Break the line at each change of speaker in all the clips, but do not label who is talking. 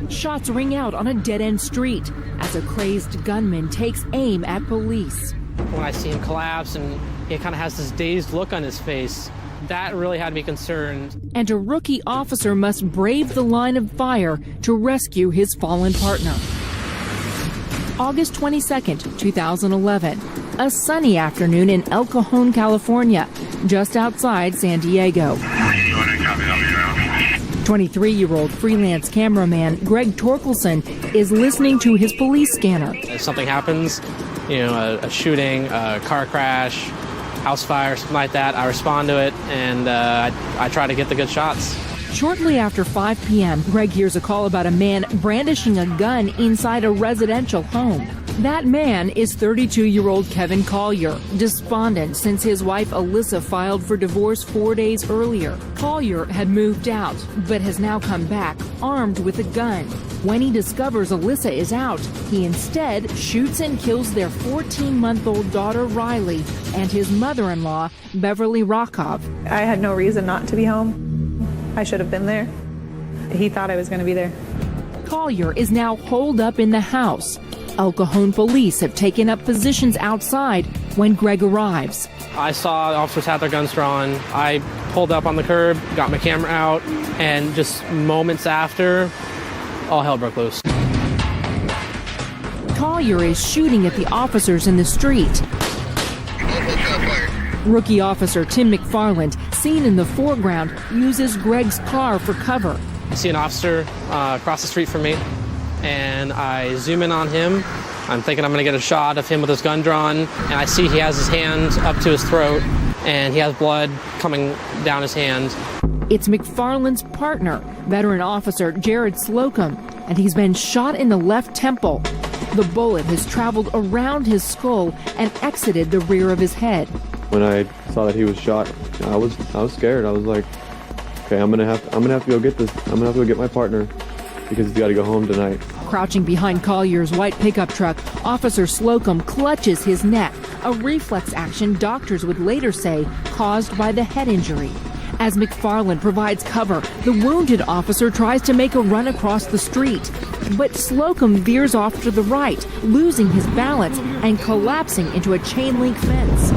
Shots ring out on a dead-end street as a crazed gunman takes aim at police.
When I see him collapse and he kind of has this dazed look on his face, that really had me concerned.
And a rookie officer must brave the line of fire to rescue his fallen partner. August 22nd, 2011, a sunny afternoon in El Cajon, California, just outside San Diego. 23-year-old freelance cameraman Greg Torkelson is listening to his police scanner.
If something happens, a shooting, a car crash, house fire, something like that, I respond to it, and I try to get the good shots.
Shortly after 5 p.m., Greg hears a call about a man brandishing a gun inside a residential home. That man is 32-year-old Kevin Collier, despondent since his wife Alyssa filed for divorce 4 days earlier. Collier had moved out, but has now come back armed with a gun. When he discovers Alyssa is out, he instead shoots and kills their 14-month-old daughter Riley and his mother-in-law Beverly Rokov.
I had no reason not to be home. I should have been there. He thought I was going to be there.
Collier is now holed up in the house. El Cajon police have taken up positions outside when Greg arrives.
I saw the officers had their guns drawn. I pulled up on the curb, got my camera out, and just moments after, all hell broke loose.
Collier is shooting at the officers in the street. Rookie officer Tim McFarland, seen in the foreground, uses Greg's car for cover.
I see an officer across the street from me, and I zoom in on him. I'm thinking I'm going to get a shot of him with his gun drawn, and I see he has his hand up to his throat, and he has blood coming down his hand.
It's McFarland's partner, veteran officer Jared Slocum, and he's been shot in the left temple. The bullet has traveled around his skull and exited the rear of his head.
When I saw that he was shot, I was scared. I was like, okay, I'm gonna have to go get this. I'm gonna have to go get my partner because he's got to go home tonight.
Crouching behind Collier's white pickup truck, Officer Slocum clutches his neck, a reflex action doctors would later say caused by the head injury. As McFarland provides cover, the wounded officer tries to make a run across the street. But Slocum veers off to the right, losing his balance and collapsing into a chain-link fence.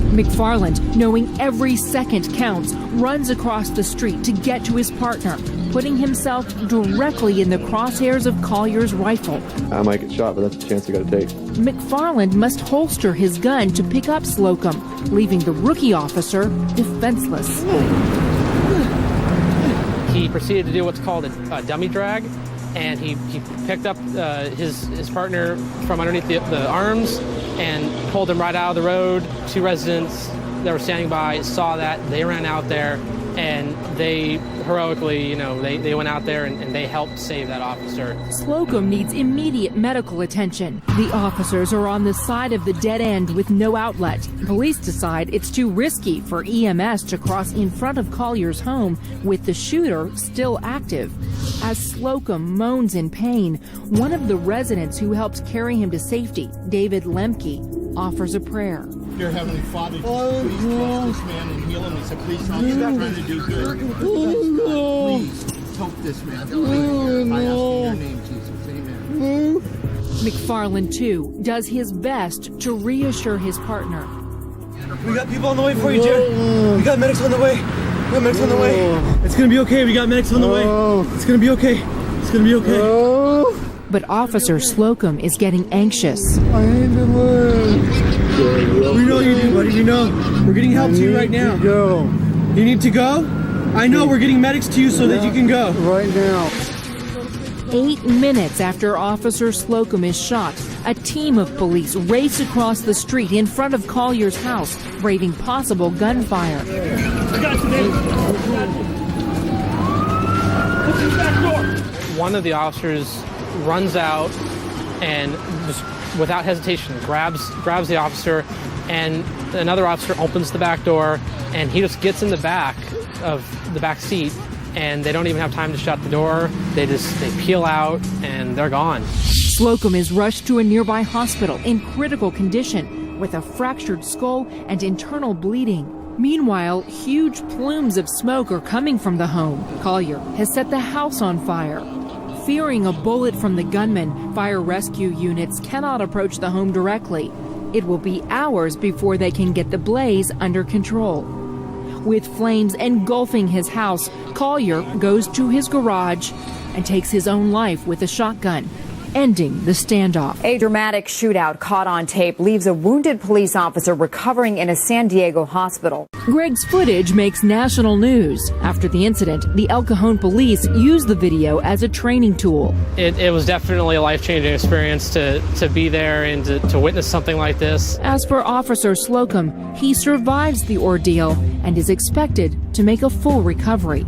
McFarland, knowing every second counts, runs across the street to get to his partner, putting himself directly in the crosshairs of Collier's rifle.
I might get shot, but that's the chance I got to take.
McFarland must holster his gun to pick up Slocum, leaving the rookie officer defenseless.
He proceeded to do what's called a dummy drag, and he picked up his partner from underneath the arms and pulled him right out of the road. Two residents that were standing by saw that. They ran out there, and they heroically, they went out there and they helped save that officer.
Slocum needs immediate medical attention. The officers are on the side of the dead end with no outlet. Police decide it's too risky for EMS to cross in front of Collier's home with the shooter still active. As Slocum moans in pain, one of the residents who helps carry him to safety, David Lemke, offers a prayer.
Dear Heavenly Father, please bless this man and heal him. He said, please don't. He's not trying to do good. Please help this man. I ask in your name, Jesus. Amen.
McFarland, too, does his best to reassure his partner.
We got people on the way for you, Jared. We got medics on the way. It's gonna be okay. We got medics on the way. It's gonna be okay. It's gonna be okay.
But Officer Slocum is getting anxious.
I need to live. We know you do, buddy. We know. We're getting help to you right now. You need to go? I know. We're getting medics to you so that you can go.
Right now.
8 minutes after Officer Slocum is shot, a team of police race across the street in front of Collier's house, braving possible gunfire.
One of the officers runs out and just without hesitation grabs the officer, and another officer opens the back door, and he just gets in the back of the back seat, and they don't even have time to shut the door. They peel out and they're gone.
Slocum is rushed to a nearby hospital in critical condition with a fractured skull and internal bleeding. Meanwhile, huge plumes of smoke are coming from the home. Collier has set the house on fire. Fearing a bullet from the gunman, fire rescue units cannot approach the home directly. It will be hours before they can get the blaze under control. With flames engulfing his house, Collier goes to his garage and takes his own life with a shotgun, ending the standoff.
A dramatic shootout caught on tape leaves a wounded police officer recovering in a San Diego hospital.
Greg's footage makes national news. After the incident, the El Cajon police used the video as a training tool.
It was definitely a life-changing experience to be there and to witness something like this.
As for Officer Slocum, he survives the ordeal and is expected to make a full recovery.